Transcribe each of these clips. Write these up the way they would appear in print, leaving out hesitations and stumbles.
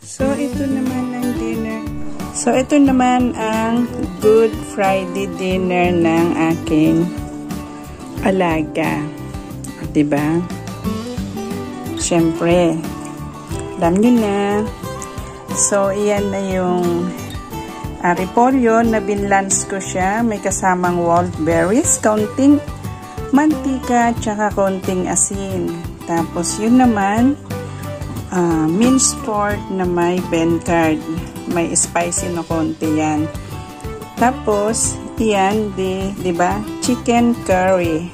So, ito naman ang dinner. So, ito naman ang Good Friday dinner ng aking alaga. Diba? Siyempre, alam nyo na. So, iyan na yung repolyo na binlance ko siya. May kasamang wild berries, kaunting mantika, tsaka kaunting asin. Tapos, yun naman, minced pork na may Bencard. May spicy na konti yan. Tapos, iyan, diba? Chicken curry.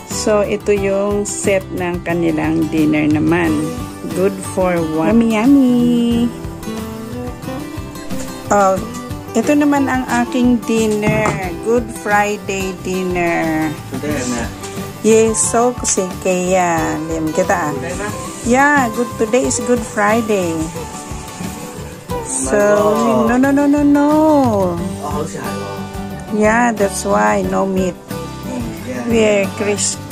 So, ito yung set ng kanilang dinner naman. Good for one. Yummy, yummy! Oh, ito naman ang aking dinner. Good Friday dinner. Today na? Yes, so kasi kaya. Lim kita. Yeah, today is Good Friday. So, no. Yeah, that's why no meat. We are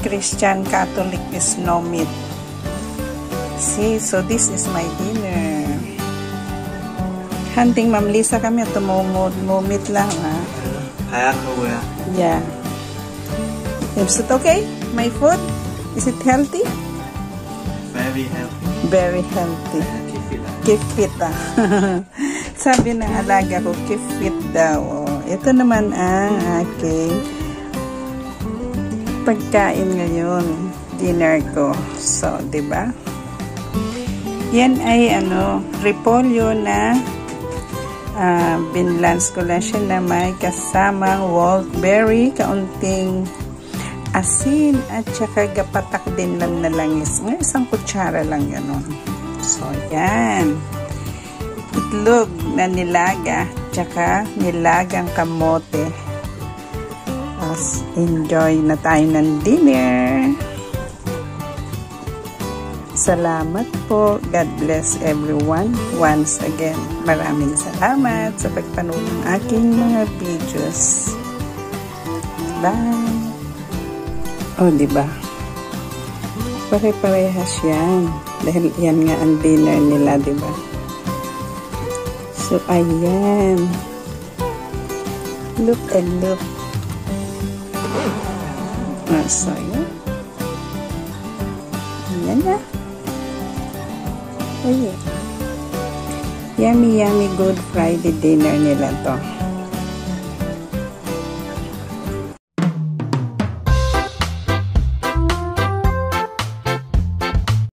Christian Catholic is no meat. See, so this is my dinner. Hunting Ma'am Lisa kami at tumumit lang, ha? Kaya ko, yeah. Is it okay? My food? Is it healthy? Very healthy. Very healthy. Keep fit, Sabi ng alaga ko, keep fit daw. Ito naman ang aking pagkain ngayon. Dinner ko. So, diba? Yan ay, repolyo na binlance ko lang siya na may kasamang wild berry, kaunting asin, at saka gapatak din lang na langis. Ngayon, isang kutsara lang yan. So, yan. Itlog na nilaga, tsaka nilagang kamote. Tapos, enjoy na tayo ng dinner. Salamat po. God bless everyone. Once again, maraming salamat sa pagpanood ng aking mga videos. Bye! Oh, diba? Pare-parehas yan. Dahil yan nga ang dinner nila, diba? So, ayan. Look and look. So, yun. Ayan na. Oh, yeah. Yummy, yummy Good Friday dinner nila to.